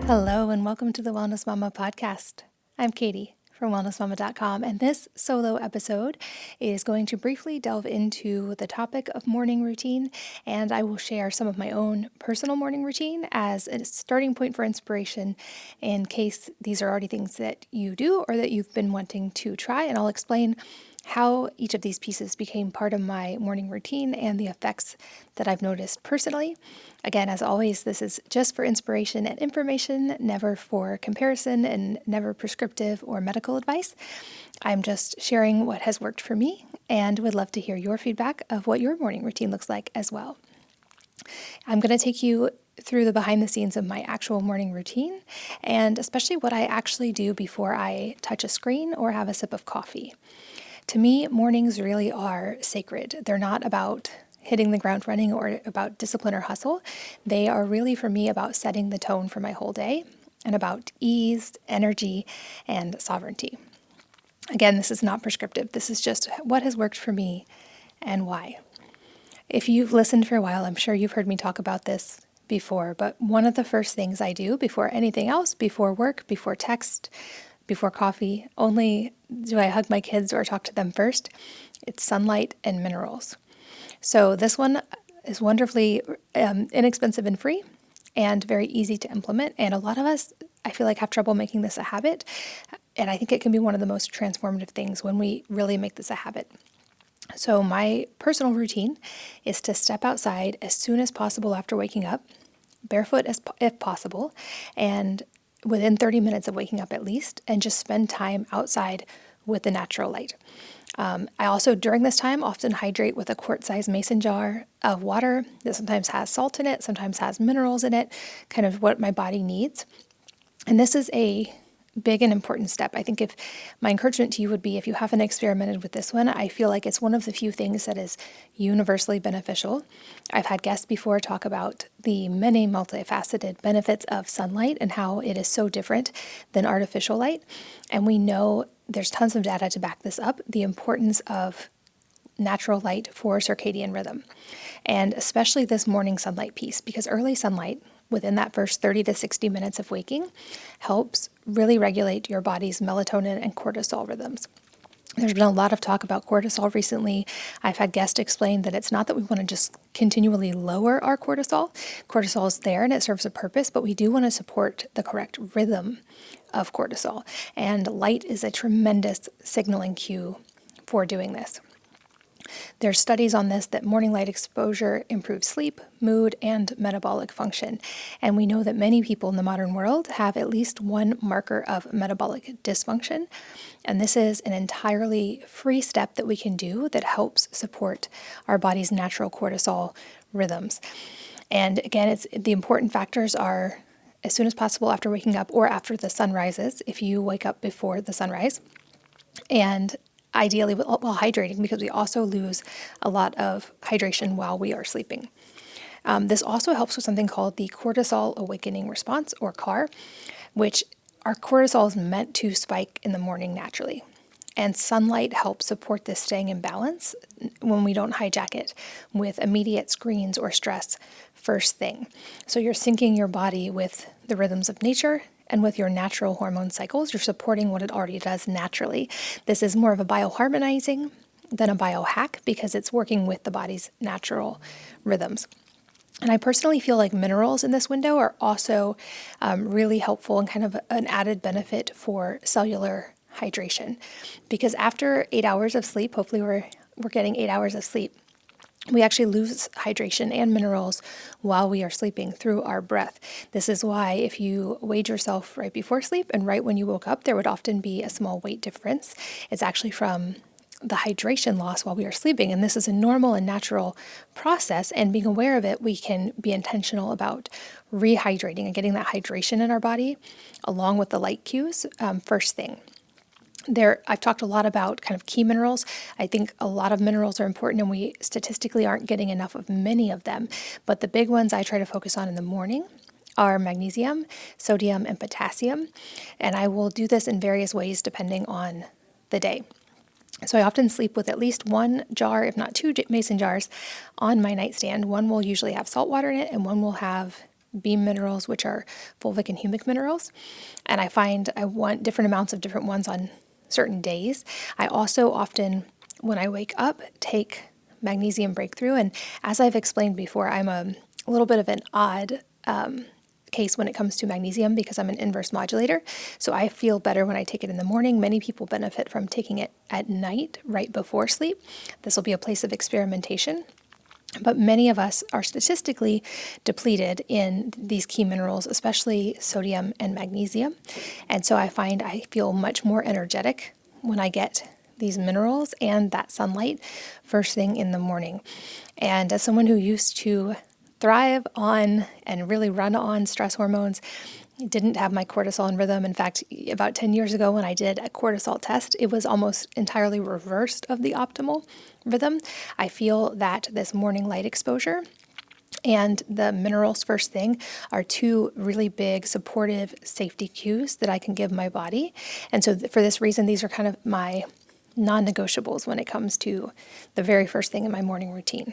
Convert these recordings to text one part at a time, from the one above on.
Hello, and welcome to the Wellness Mama podcast. I'm Katie from wellnessmama.com, and this solo episode is going to briefly delve into the topic of morning routine, and I will share some of my own personal morning routine as a starting point for inspiration in case these are already things that you do or that you've been wanting to try, and I'll explain how each of these pieces became part of my morning routine and the effects that I've noticed personally. Again, as always, this is just for inspiration and information, never for comparison and never prescriptive or medical advice. I'm just sharing what has worked for me and would love to hear your feedback of what your morning routine looks like as well. I'm going to take you through the behind the scenes of my actual morning routine and especially what I actually do before I touch a screen or have a sip of coffee. To me, mornings really are sacred. They're not about hitting the ground running or about discipline or hustle. They are really, for me, about setting the tone for my whole day and about ease, energy, and sovereignty. Again, this is not prescriptive. This is just what has worked for me and why. If you've listened for a while, I'm sure you've heard me talk about this before, but one of the first things I do before anything else, before work, before text, before coffee, only do I hug my kids or talk to them first, it's sunlight and minerals. So this one is wonderfully inexpensive and free and very easy to implement. And a lot of us, I feel like, have trouble making this a habit. And I think it can be one of the most transformative things when we really make this a habit. So my personal routine is to step outside as soon as possible after waking up, barefoot if possible, and within 30 minutes of waking up at least, and just spend time outside with the natural light. I also, during this time, often hydrate with a quart-sized mason jar of water that sometimes has salt in it, sometimes has minerals in it, kind of what my body needs. And this is a big and important step. I think if my encouragement to you would be, if you haven't experimented with this one, I feel like it's one of the few things that is universally beneficial. I've had guests before talk about the many multifaceted benefits of sunlight and how it is so different than artificial light. And we know there's tons of data to back this up, the importance of natural light for circadian rhythm. And especially this morning sunlight piece, because early sunlight within that first 30 to 60 minutes of waking helps really regulate your body's melatonin and cortisol rhythms. There's been a lot of talk about cortisol recently. I've had guests explain that it's not that we want to just continually lower our cortisol. Cortisol is there and it serves a purpose, but we do want to support the correct rhythm of cortisol. And light is a tremendous signaling cue for doing this. There's studies on this that morning light exposure improves sleep, mood, and metabolic function. And we know that many people in the modern world have at least one marker of metabolic dysfunction. And this is an entirely free step that we can do that helps support our body's natural cortisol rhythms. And again, the important factors are as soon as possible after waking up or after the sun rises, if you wake up before the sunrise. And ideally while hydrating, because we also lose a lot of hydration while we are sleeping. This also helps with something called the cortisol awakening response, or CAR, which our cortisol is meant to spike in the morning naturally. And sunlight helps support this staying in balance when we don't hijack it with immediate screens or stress first thing. So you're syncing your body with the rhythms of nature and with your natural hormone cycles. You're supporting what it already does naturally. This is more of a bioharmonizing than a biohack because it's working with the body's natural rhythms. And I personally feel like minerals in this window are also really helpful and kind of an added benefit for cellular hydration. Because after 8 hours of sleep, hopefully we're getting 8 hours of sleep, we actually lose hydration and minerals while we are sleeping through our breath. This is why if you weighed yourself right before sleep and right when you woke up, there would often be a small weight difference. It's actually from the hydration loss while we are sleeping. And this is a normal and natural process. And being aware of it, we can be intentional about rehydrating and getting that hydration in our body along with the light cues first thing. I've talked a lot about kind of key minerals. I think a lot of minerals are important and we statistically aren't getting enough of many of them. But the big ones I try to focus on in the morning are magnesium, sodium, and potassium. And I will do this in various ways depending on the day. So I often sleep with at least one jar, if not two mason jars, on my nightstand. One will usually have salt water in it and one will have beam minerals, which are fulvic and humic minerals. And I find I want different amounts of different ones on certain days. I also often, when I wake up, take magnesium breakthrough. And as I've explained before, I'm a little bit of an odd case when it comes to magnesium because I'm an inverse modulator. So I feel better when I take it in the morning. Many people benefit from taking it at night, right before sleep. This will be a place of experimentation. But many of us are statistically depleted in these key minerals, especially sodium and magnesium. And so I find I feel much more energetic when I get these minerals and that sunlight first thing in the morning. And as someone who used to thrive on and really run on stress hormones, didn't have my cortisol in rhythm. In fact, about 10 years ago when I did a cortisol test, it was almost entirely reversed of the optimal rhythm. I feel that this morning light exposure and the minerals first thing are two really big supportive safety cues that I can give my body. And so for this reason, these are kind of my non-negotiables when it comes to the very first thing in my morning routine.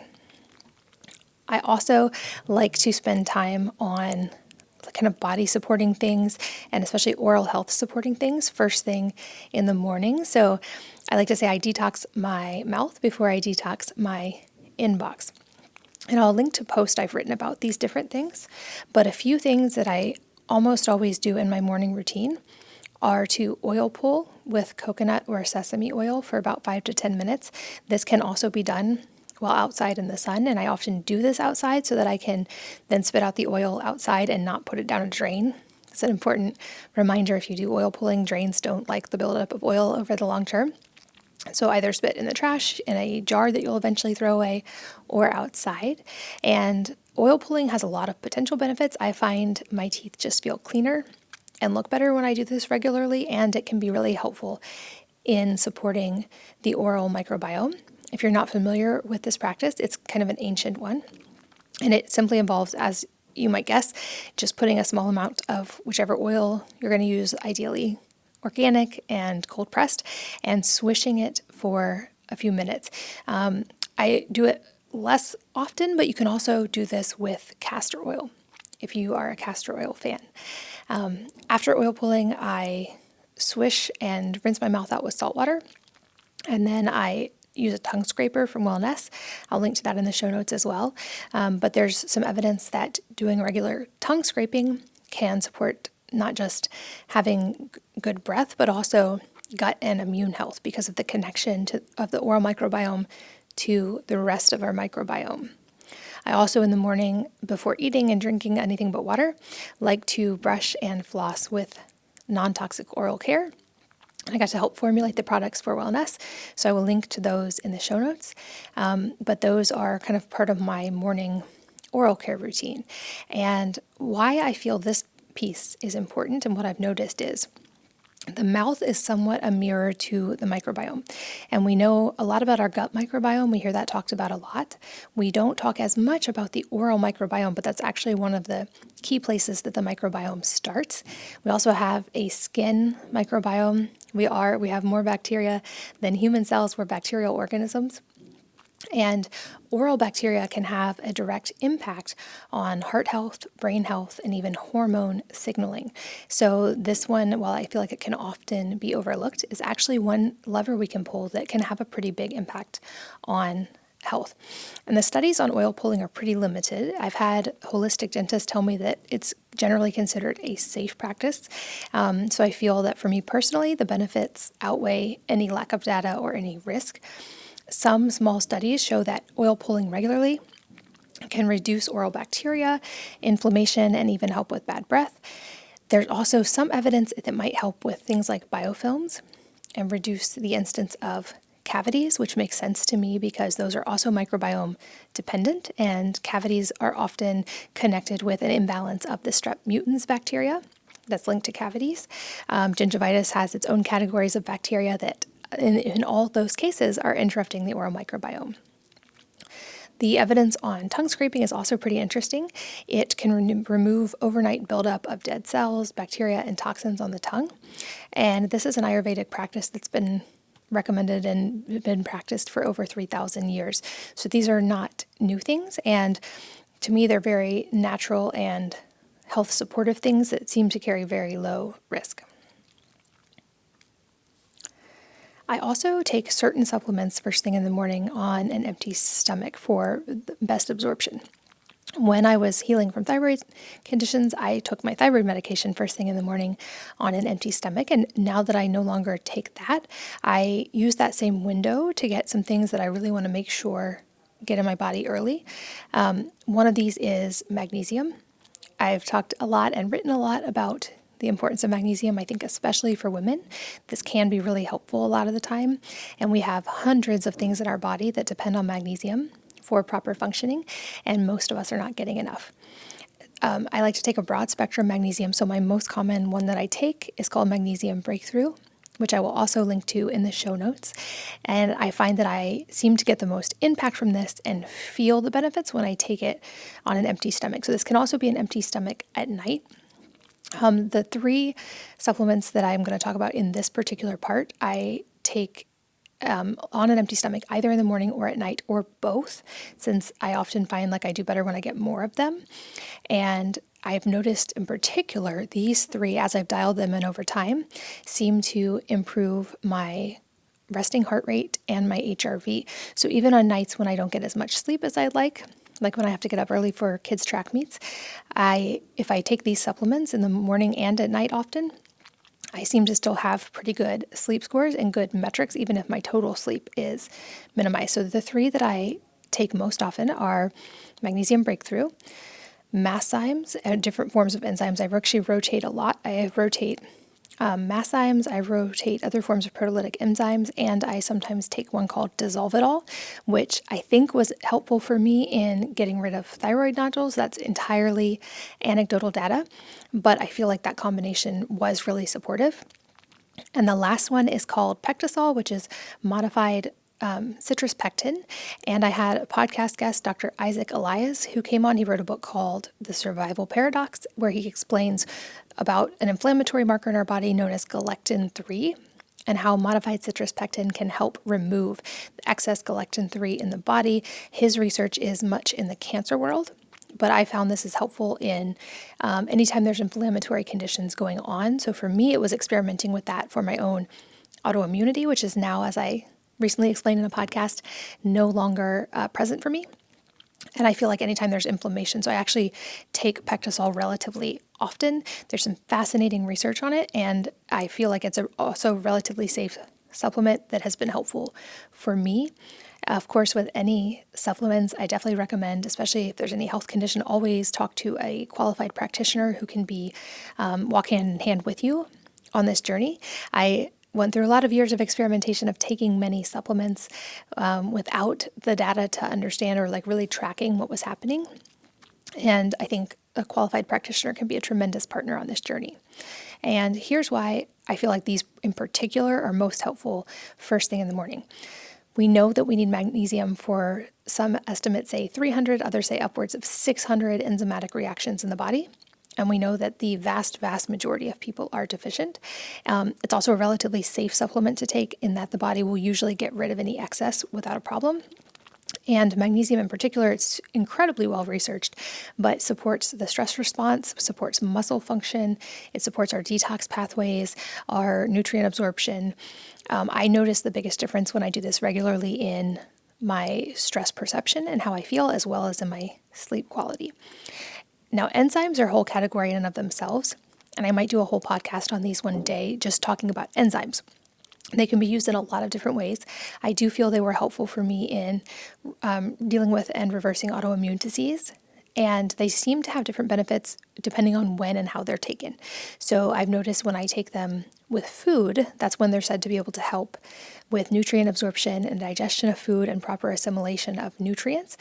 I also like to spend time on kind of body supporting things and especially oral health supporting things first thing in the morning. So I like to say I detox my mouth before I detox my inbox. And I'll link to posts I've written about these different things. But a few things that I almost always do in my morning routine are to oil pull with coconut or sesame oil for about 5 to 10 minutes. This can also be done while outside in the sun, and I often do this outside so that I can then spit out the oil outside and not put it down a drain. It's an important reminder if you do oil pulling, drains don't like the buildup of oil over the long term. So either spit in the trash, in a jar that you'll eventually throw away, or outside. And oil pulling has a lot of potential benefits. I find my teeth just feel cleaner and look better when I do this regularly, and it can be really helpful in supporting the oral microbiome. If you're not familiar with this practice, it's kind of an ancient one, and it simply involves, as you might guess, just putting a small amount of whichever oil you're going to use, ideally organic and cold pressed, and swishing it for a few minutes. I do it less often, but you can also do this with castor oil if you are a castor oil fan. After oil pulling, I swish and rinse my mouth out with salt water, and then I use a tongue scraper from Wellness. I'll link to that in the show notes as well. But there's some evidence that doing regular tongue scraping can support not just having good breath, but also gut and immune health because of the connection of the oral microbiome to the rest of our microbiome. I also, in the morning, before eating and drinking anything but water, like to brush and floss with non-toxic oral care. I got to help formulate the products for Wellness, so I will link to those in the show notes. But those are kind of part of my morning oral care routine. And why I feel this piece is important and what I've noticed is the mouth is somewhat a mirror to the microbiome. And we know a lot about our gut microbiome. We hear that talked about a lot. We don't talk as much about the oral microbiome, but that's actually one of the key places that the microbiome starts. We also have a skin microbiome. We have more bacteria than human cells. We're bacterial organisms. And oral bacteria can have a direct impact on heart health, brain health, and even hormone signaling. So this one, while I feel like it can often be overlooked, is actually one lever we can pull that can have a pretty big impact on health. And the studies on oil pulling are pretty limited. I've had holistic dentists tell me that it's generally considered a safe practice. So I feel that for me personally, the benefits outweigh any lack of data or any risk. Some small studies show that oil pulling regularly can reduce oral bacteria, inflammation, and even help with bad breath. There's also some evidence that might help with things like biofilms and reduce the instance of cavities, which makes sense to me because those are also microbiome dependent, and cavities are often connected with an imbalance of the strep mutans bacteria that's linked to cavities. Gingivitis has its own categories of bacteria that in all those cases are interrupting the oral microbiome. The evidence on tongue scraping is also pretty interesting. It can remove overnight buildup of dead cells, bacteria, and toxins on the tongue. And this is an Ayurvedic practice that's been recommended and been practiced for over 3,000 years. So these are not new things. And to me, they're very natural and health supportive things that seem to carry very low risk. I also take certain supplements first thing in the morning on an empty stomach for the best absorption. When I was healing from thyroid conditions, I took my thyroid medication first thing in the morning on an empty stomach. And now that I no longer take that, I use that same window to get some things that I really want to make sure get in my body early. One of these is magnesium. I've talked a lot and written a lot about the importance of magnesium. I think especially for women, this can be really helpful a lot of the time. And we have hundreds of things in our body that depend on magnesium for proper functioning, and most of us are not getting enough. I like to take a broad spectrum magnesium, so my most common one that I take is called Magnesium Breakthrough, which I will also link to in the show notes. And I find that I seem to get the most impact from this and feel the benefits when I take it on an empty stomach. So this can also be an empty stomach at night. The 3 supplements that I'm going to talk about in this particular part, I take on an empty stomach, either in the morning or at night, or both, since I often find like I do better when I get more of them. And I've noticed in particular, these 3, as I've dialed them in over time, seem to improve my resting heart rate and my HRV. So even on nights when I don't get as much sleep as I'd like when I have to get up early for kids' track meets, if I take these supplements in the morning and at night often, I seem to still have pretty good sleep scores and good metrics, even if my total sleep is minimized. So the 3 that I take most often are Magnesium Breakthrough, Masszymes, and different forms of enzymes. I actually rotate a lot. I rotate Masszymes, I rotate other forms of proteolytic enzymes, and I sometimes take one called Dissolve It All, which I think was helpful for me in getting rid of thyroid nodules. That's entirely anecdotal data, but I feel like that combination was really supportive. And the last one is called Pectisol, which is modified citrus pectin. And I had a podcast guest, Dr. Isaac Elias, who came on. He wrote a book called The Survival Paradox, where he explains about an inflammatory marker in our body known as galectin-3 and how modified citrus pectin can help remove the excess galectin-3 in the body. His research is much in the cancer world, but I found this is helpful in anytime there's inflammatory conditions going on. So for me, it was experimenting with that for my own autoimmunity, which is now, as I recently explained in a podcast, no longer present for me. And I feel like anytime there's inflammation, so I actually take Pectisol relatively often. There's some fascinating research on it, and I feel like it's also a relatively safe supplement that has been helpful for me. Of course, with any supplements, I definitely recommend, especially if there's any health condition, always talk to a qualified practitioner who can be walk hand in hand with you on this journey. I went through a lot of years of experimentation of taking many supplements without the data to understand or really tracking what was happening. And I think a qualified practitioner can be a tremendous partner on this journey. And here's why I feel like these in particular are most helpful first thing in the morning. We know that we need magnesium for some estimates say 300, others say upwards of 600 enzymatic reactions in the body. And we know that the vast majority of people are deficient. It's also a relatively safe supplement to take in that the body will usually get rid of any excess without a problem. And magnesium in particular, it's incredibly well researched, but supports the stress response, supports muscle function, it supports our detox pathways, our nutrient absorption. I notice the biggest difference when I do this regularly in my stress perception and how I feel, as well as in my sleep quality. Now, enzymes are a whole category in and of themselves, and I might do a whole podcast on these one day just talking about enzymes. They can be used in a lot of different ways. I do feel they were helpful for me in dealing with and reversing autoimmune disease, and they seem to have different benefits depending on when and how they're taken. So I've noticed when I take them with food, that's when they're said to be able to help with nutrient absorption and digestion of food and proper assimilation of nutrients.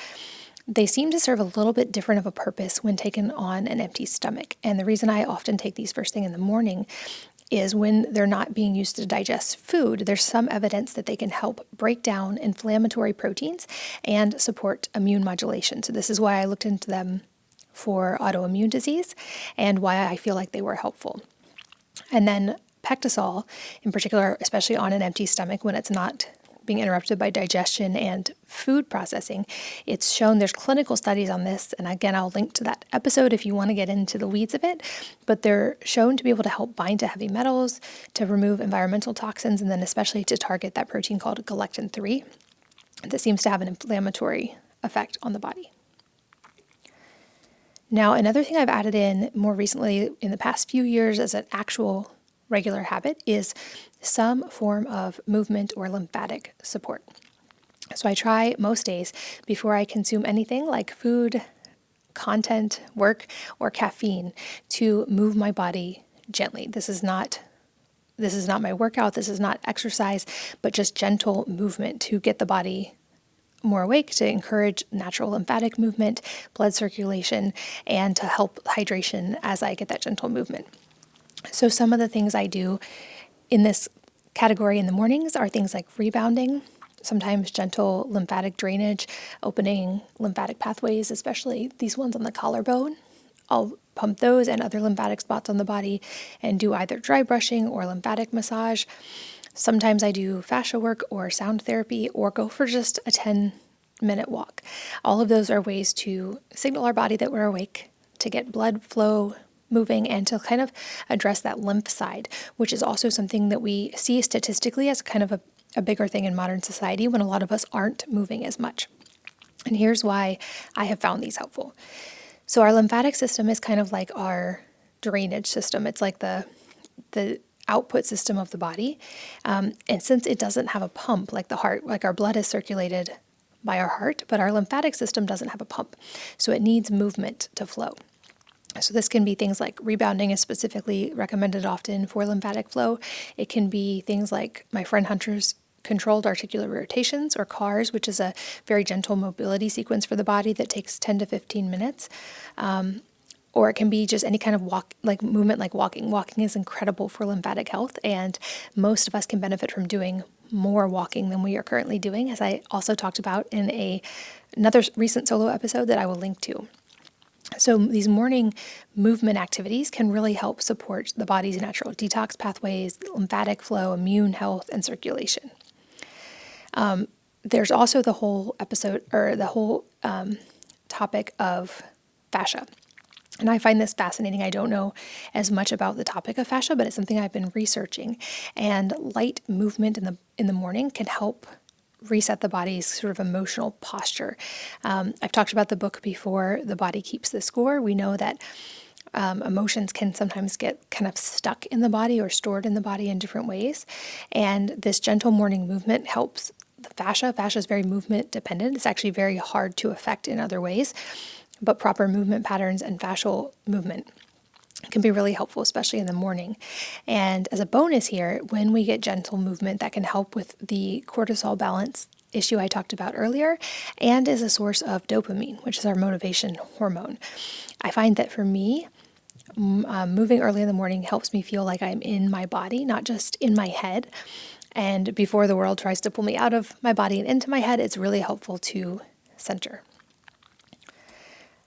They seem to serve a little bit different of a purpose when taken on an empty stomach. And the reason I often take these first thing in the morning is when they're not being used to digest food, there's some evidence that they can help break down inflammatory proteins and support immune modulation. So this is why I looked into them for autoimmune disease and why I feel like they were helpful. And then Pectisol in particular, especially on an empty stomach when it's not being interrupted by digestion and food processing. It's shown, there's clinical studies on this, and again, I'll link to that episode if you want to get into the weeds of it, but they're shown to be able to help bind to heavy metals, to remove environmental toxins, and then especially to target that protein called galectin-3 that seems to have an inflammatory effect on the body. Now, another thing I've added in more recently in the past few years as an actual regular habit is some form of movement or lymphatic support. So I try most days before I consume anything like food, content, work, or caffeine to move my body gently. This is not my workout, this is not exercise, but just gentle movement to get the body more awake, to encourage natural lymphatic movement, blood circulation, and to help hydration as I get that gentle movement. So some of the things I do in this category in the mornings are things like rebounding, sometimes gentle lymphatic drainage, opening lymphatic pathways, especially these ones on the collarbone. I'll pump those and other lymphatic spots on the body and do either dry brushing or lymphatic massage. Sometimes I do fascia work or sound therapy or go for just a 10-minute walk. All of those are ways to signal our body that we're awake, to get blood flow moving, and to kind of address that lymph side, which is also something that we see statistically as kind of a bigger thing in modern society when a lot of us aren't moving as much. And here's why I have found these helpful. So our lymphatic system is kind of like our drainage system. It's like the output system of the body. And since it doesn't have a pump like the heart, like our blood is circulated by our heart, but our lymphatic system doesn't have a pump. So it needs movement to flow. So this can be things like rebounding is specifically recommended often for lymphatic flow. It can be things like my friend Hunter's controlled articular rotations, or CARS, which is a very gentle mobility sequence for the body that takes 10 to 15 minutes. Or it can be just any kind of movement like walking. Walking is incredible for lymphatic health, and most of us can benefit from doing more walking than we are currently doing, as I also talked about in another recent solo episode that I will link to. So these morning movement activities can really help support the body's natural detox pathways, lymphatic flow, immune health, and circulation. There's also the whole episode, or the whole topic of fascia. And I find this fascinating. I don't know as much about the topic of fascia, but it's something I've been researching. And light movement in the morning can help reset the body's sort of emotional posture. I've talked about the book before, The Body Keeps the Score. We know that emotions can sometimes get kind of stuck in the body or stored in the body in different ways. And this gentle morning movement helps the fascia. Fascia is very movement dependent. It's actually very hard to affect in other ways, but proper movement patterns and fascial movement can be really helpful, especially in the morning. And as a bonus here, when we get gentle movement, that can help with the cortisol balance issue I talked about earlier, and is a source of dopamine, which is our motivation hormone. I find that for me, moving early in the morning helps me feel like I'm in my body, not just in my head. And before the world tries to pull me out of my body and into my head, it's really helpful to center.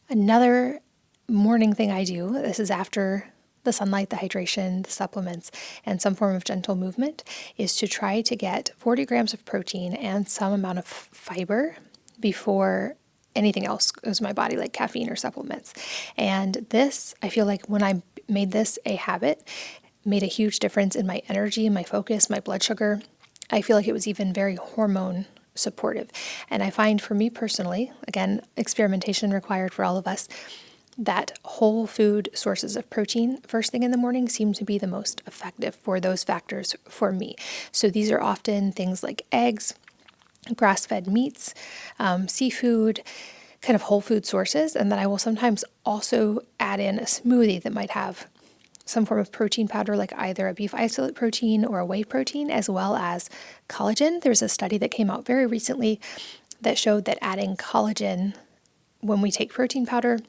Another morning thing I do, this is after the sunlight, the hydration, the supplements, and some form of gentle movement, is to try to get 40 grams of protein and some amount of fiber before anything else goes to my body, like caffeine or supplements. And this, I feel like when I made this a habit, made a huge difference in my energy, my focus, my blood sugar. I feel like it was even very hormone supportive. And I find for me personally, again, experimentation required for all of us, that whole food sources of protein first thing in the morning seem to be the most effective for those factors for me. So these are often things like eggs, grass-fed meats, seafood, kind of whole food sources. And then I will sometimes also add in a smoothie that might have some form of protein powder, like either a beef isolate protein or a whey protein, as well as collagen. There's a study that came out very recently that showed that adding collagen when we take protein powder,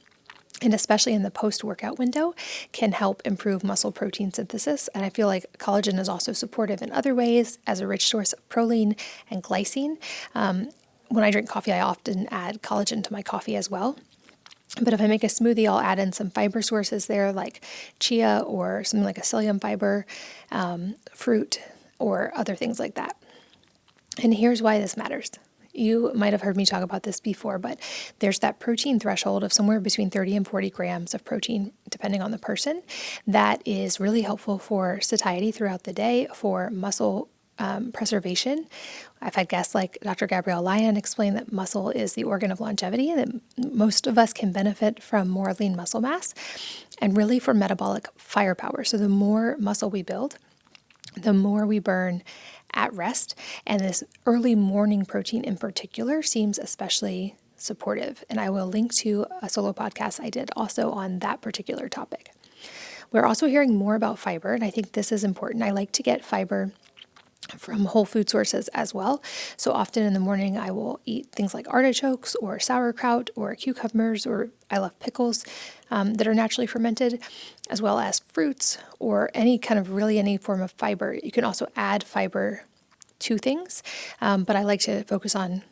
and especially in the post-workout window, can help improve muscle protein synthesis. And I feel like collagen is also supportive in other ways as a rich source of proline and glycine. When I drink coffee, I often add collagen to my coffee as well. But if I make a smoothie, I'll add in some fiber sources there, like chia or something like a psyllium fiber, fruit, or other things like that. And here's why this matters. You might have heard me talk about this before, but there's that protein threshold of somewhere between 30 and 40 grams of protein, depending on the person, that is really helpful for satiety throughout the day, for muscle preservation. I've had guests like Dr. Gabrielle Lyon explain that muscle is the organ of longevity and that most of us can benefit from more lean muscle mass and really for metabolic firepower. So the more muscle we build, the more we burn at rest. And this early morning protein in particular seems especially supportive. And I will link to a solo podcast I did also on that particular topic. We're also hearing more about fiber, and I think this is important. I like to get fiber from whole food sources as well. So often in the morning, I will eat things like artichokes or sauerkraut or cucumbers, or I love pickles that are naturally fermented, as well as fruits or any form of fiber. You can also add fiber to things, but I like to focus on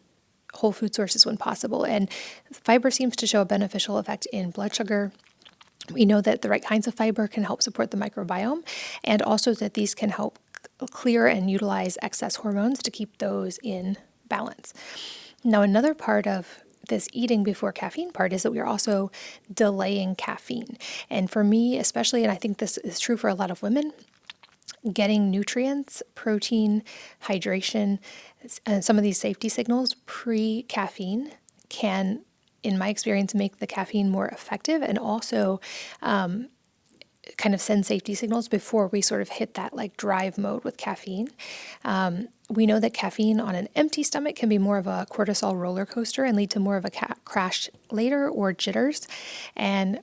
whole food sources when possible. And fiber seems to show a beneficial effect in blood sugar. We know that the right kinds of fiber can help support the microbiome, and also that these can help clear and utilize excess hormones to keep those in balance. Now, another part of this eating before caffeine part is that we are also delaying caffeine. And for me, especially, and I think this is true for a lot of women, getting nutrients, protein, hydration, and some of these safety signals pre-caffeine can, in my experience, make the caffeine more effective and also kind of send safety signals before we sort of hit that like drive mode with caffeine. We know that caffeine on an empty stomach can be more of a cortisol roller coaster and lead to more of a crash later or jitters. And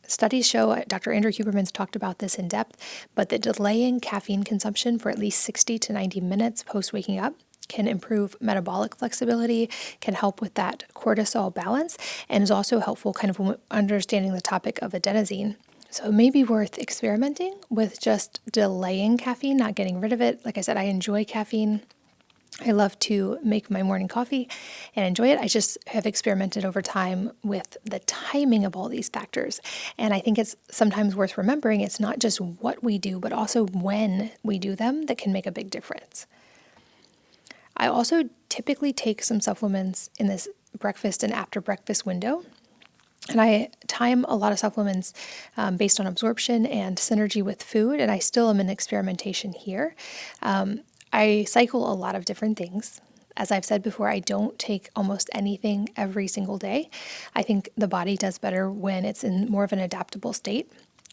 studies show, Dr. Andrew Huberman's talked about this in depth, but that delaying caffeine consumption for at least 60 to 90 minutes post waking up can improve metabolic flexibility, can help with that cortisol balance, and is also helpful kind of understanding the topic of adenosine. So it may be worth experimenting with just delaying caffeine, not getting rid of it. Like I said, I enjoy caffeine. I love to make my morning coffee and enjoy it. I just have experimented over time with the timing of all these factors. And I think it's sometimes worth remembering it's not just what we do, but also when we do them that can make a big difference. I also typically take some supplements in this breakfast and after breakfast window. And I time a lot of supplements based on absorption and synergy with food, and I still am in experimentation here. I cycle a lot of different things. As I've said before, I don't take almost anything every single day. I think the body does better when it's in more of an adaptable state.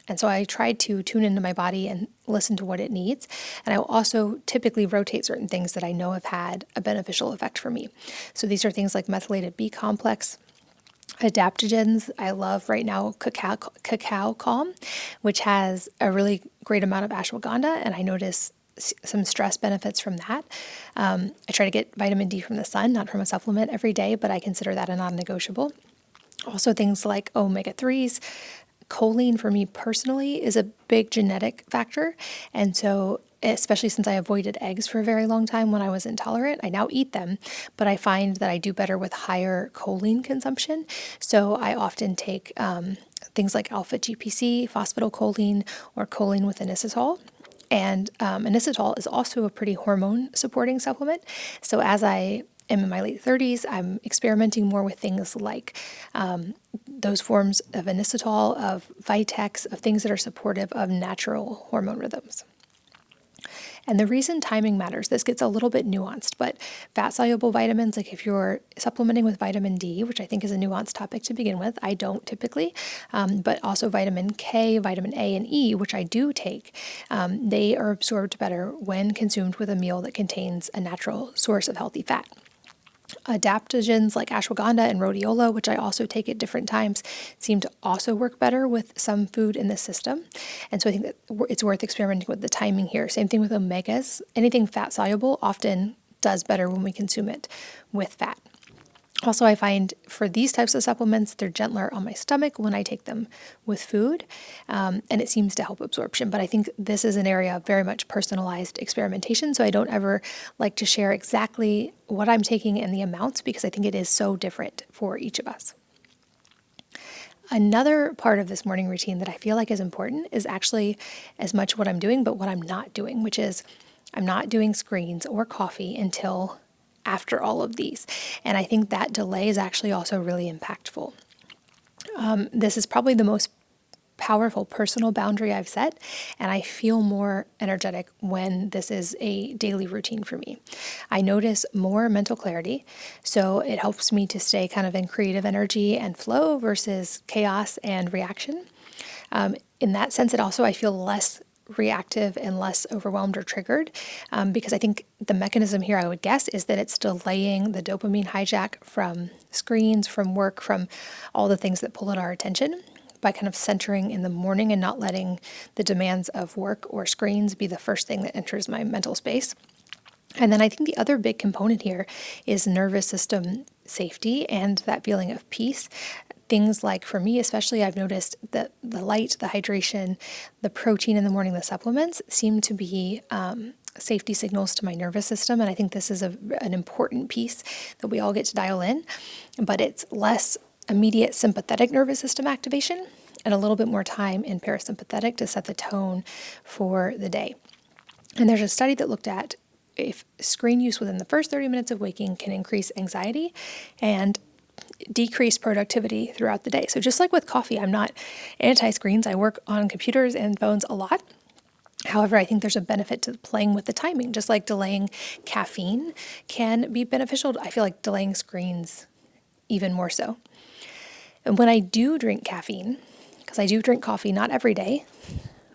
And so I try to tune into my body and listen to what it needs. And I will also typically rotate certain things that I know have had a beneficial effect for me. So these are things like methylated B complex, adaptogens. I love right now cacao calm, which has a really great amount of ashwagandha, and I notice some stress benefits from that. I try to get vitamin D from the sun, not from a supplement every day, but I consider that a non-negotiable. Also things like omega-3s. Choline for me personally is a big genetic factor, and so especially since I avoided eggs for a very long time when I was intolerant. I now eat them, but I find that I do better with higher choline consumption. So I often take things like alpha GPC, phosphatidylcholine, or choline with inositol. And inositol is also a pretty hormone supporting supplement. So as I am in my late 30s, I'm experimenting more with things like those forms of inositol, of Vitex, of things that are supportive of natural hormone rhythms. And the reason timing matters, this gets a little bit nuanced, but fat-soluble vitamins, like if you're supplementing with vitamin D, which I think is a nuanced topic to begin with, I don't typically, but also vitamin K, vitamin A, and E, which I do take, they are absorbed better when consumed with a meal that contains a natural source of healthy fat. Adaptogens like ashwagandha and rhodiola, which I also take at different times, seem to also work better with some food in the system. And so I think that it's worth experimenting with the timing here. Same thing with omegas. Anything fat soluble often does better when we consume it with fat. Also, I find for these types of supplements, they're gentler on my stomach when I take them with food, and it seems to help absorption. But I think this is an area of very much personalized experimentation, so I don't ever like to share exactly what I'm taking and the amounts because I think it is so different for each of us. Another part of this morning routine that I feel like is important is actually as much what I'm doing, but what I'm not doing, which is I'm not doing screens or coffee until after all of these. And I think that delay is actually also really impactful. This is probably the most powerful personal boundary I've set, and I feel more energetic when this is a daily routine for me. I notice more mental clarity, so it helps me to stay kind of in creative energy and flow versus chaos and reaction. In that sense, I feel less reactive and less overwhelmed or triggered, because I think the mechanism here, I would guess, is that it's delaying the dopamine hijack from screens, from work, from all the things that pull at our attention, by kind of centering in the morning and not letting the demands of work or screens be the first thing that enters my mental space. And then I think the other big component here is nervous system safety and that feeling of peace. Things like, for me especially, I've noticed that the light, the hydration, the protein in the morning, the supplements seem to be safety signals to my nervous system. And I think this is an important piece that we all get to dial in, but it's less immediate sympathetic nervous system activation and a little bit more time in parasympathetic to set the tone for the day. And there's a study that looked at if screen use within the first 30 minutes of waking can increase anxiety and decrease productivity throughout the day. So just like with coffee, I'm not anti-screens. I work on computers and phones a lot. However, I think there's a benefit to playing with the timing. Just like delaying caffeine can be beneficial, I feel like delaying screens even more so. And when I do drink caffeine, because I do drink coffee not every day,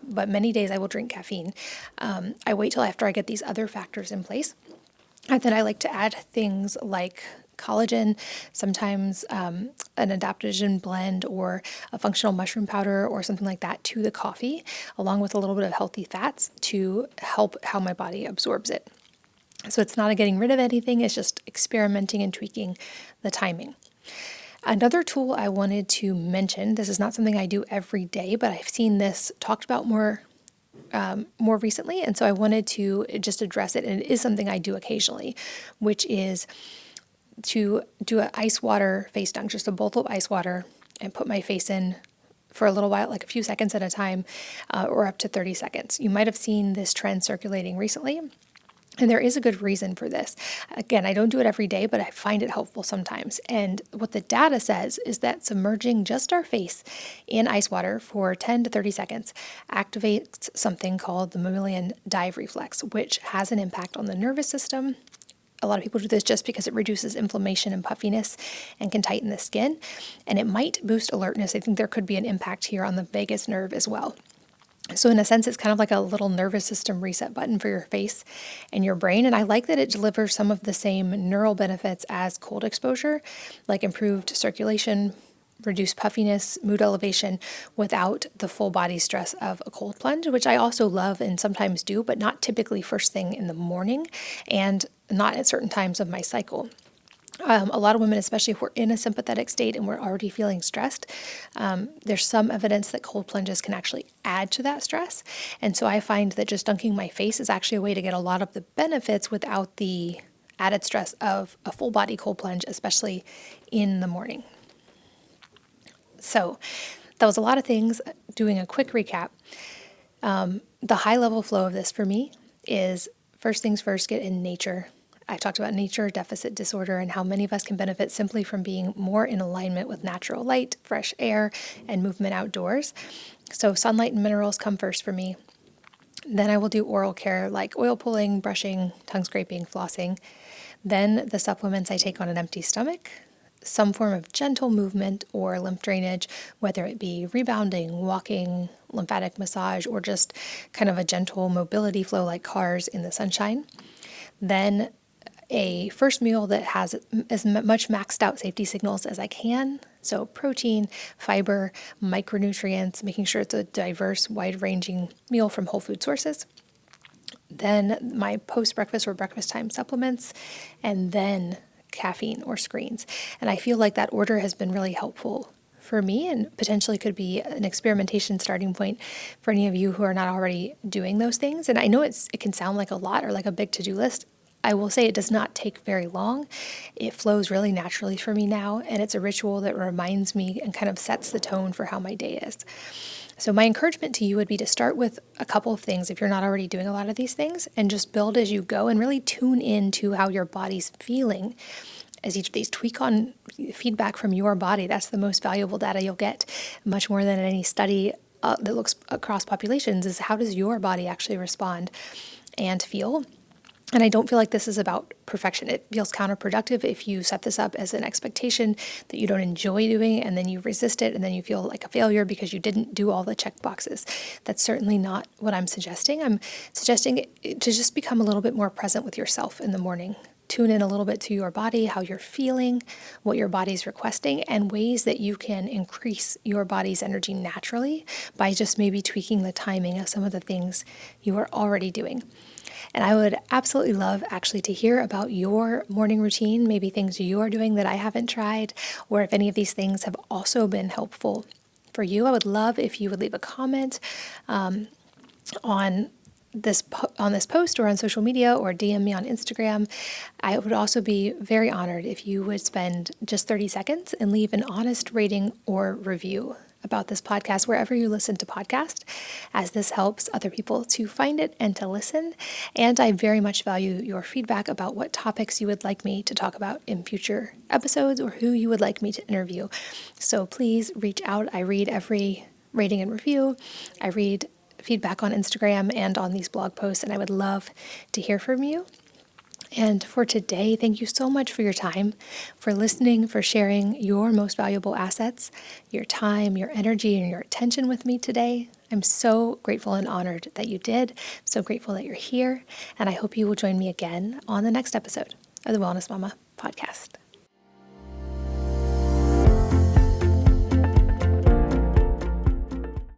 but many days I will drink caffeine, I wait till after I get these other factors in place. And then I like to add things like collagen, sometimes an adaptogen blend or a functional mushroom powder or something like that to the coffee, along with a little bit of healthy fats to help how my body absorbs it. So it's not a getting rid of anything, it's just experimenting and tweaking the timing. Another tool I wanted to mention, this is not something I do every day, but I've seen this talked about more recently, and so I wanted to just address it, and it is something I do occasionally, which is to do an ice water face dunk, just a bowl of ice water, and put my face in for a little while, like a few seconds at a time, or up to 30 seconds. You might have seen this trend circulating recently. And there is a good reason for this. Again, I don't do it every day, but I find it helpful sometimes. And what the data says is that submerging just our face in ice water for 10 to 30 seconds activates something called the mammalian dive reflex, which has an impact on the nervous system. A lot of people do this just because it reduces inflammation and puffiness and can tighten the skin. And it might boost alertness. I think there could be an impact here on the vagus nerve as well. So in a sense, it's kind of like a little nervous system reset button for your face and your brain. And I like that it delivers some of the same neural benefits as cold exposure, like improved circulation, reduced puffiness, mood elevation, without the full body stress of a cold plunge, which I also love and sometimes do, but not typically first thing in the morning and not at certain times of my cycle. A lot of women, especially if we're in a sympathetic state and we're already feeling stressed, there's some evidence that cold plunges can actually add to that stress. And so I find that just dunking my face is actually a way to get a lot of the benefits without the added stress of a full body cold plunge, especially in the morning. So that was a lot of things. Doing a quick recap, the high level flow of this for me is first things first, get in nature. I talked about nature deficit disorder and how many of us can benefit simply from being more in alignment with natural light, fresh air, and movement outdoors. So sunlight and minerals come first for me. Then I will do oral care like oil pulling, brushing, tongue scraping, flossing. Then the supplements I take on an empty stomach, some form of gentle movement or lymph drainage, whether it be rebounding, walking, lymphatic massage, or just kind of a gentle mobility flow like cars in the sunshine. Then a first meal that has as much maxed out safety signals as I can. So protein, fiber, micronutrients, making sure it's a diverse, wide-ranging meal from whole food sources. Then my post-breakfast or breakfast time supplements, and then caffeine or screens. And I feel like that order has been really helpful for me and potentially could be an experimentation starting point for any of you who are not already doing those things. And I know it can sound like a lot or like a big to-do list. I will say it does not take very long. It flows really naturally for me now, and it's a ritual that reminds me and kind of sets the tone for how my day is. So my encouragement to you would be to start with a couple of things if you're not already doing a lot of these things, and just build as you go and really tune into how your body's feeling as each of these. Tweak on feedback from your body. That's the most valuable data you'll get, much more than any study that looks across populations, is how does your body actually respond and feel. And I don't feel like this is about perfection. It feels counterproductive if you set this up as an expectation that you don't enjoy doing, and then you resist it, and then you feel like a failure because you didn't do all the check boxes. That's certainly not what I'm suggesting. I'm suggesting to just become a little bit more present with yourself in the morning. Tune in a little bit to your body, how you're feeling, what your body's requesting, and ways that you can increase your body's energy naturally by just maybe tweaking the timing of some of the things you are already doing. And I would absolutely love actually to hear about your morning routine, maybe things you are doing that I haven't tried, or if any of these things have also been helpful for you. I would love if you would leave a comment on this post or on social media, or DM me on Instagram. I would also be very honored if you would spend just 30 seconds and leave an honest rating or review about this podcast wherever you listen to podcasts, as this helps other people to find it and to listen. And I very much value your feedback about what topics you would like me to talk about in future episodes, or who you would like me to interview. So please reach out. I read every rating and review. I read feedback on Instagram and on these blog posts, and I would love to hear from you. And for today, thank you so much for your time, for listening, for sharing your most valuable assets, your time, your energy, and your attention with me today. I'm so grateful and honored that you did. I'm so grateful that you're here, and I hope you will join me again on the next episode of the Wellness Mama podcast.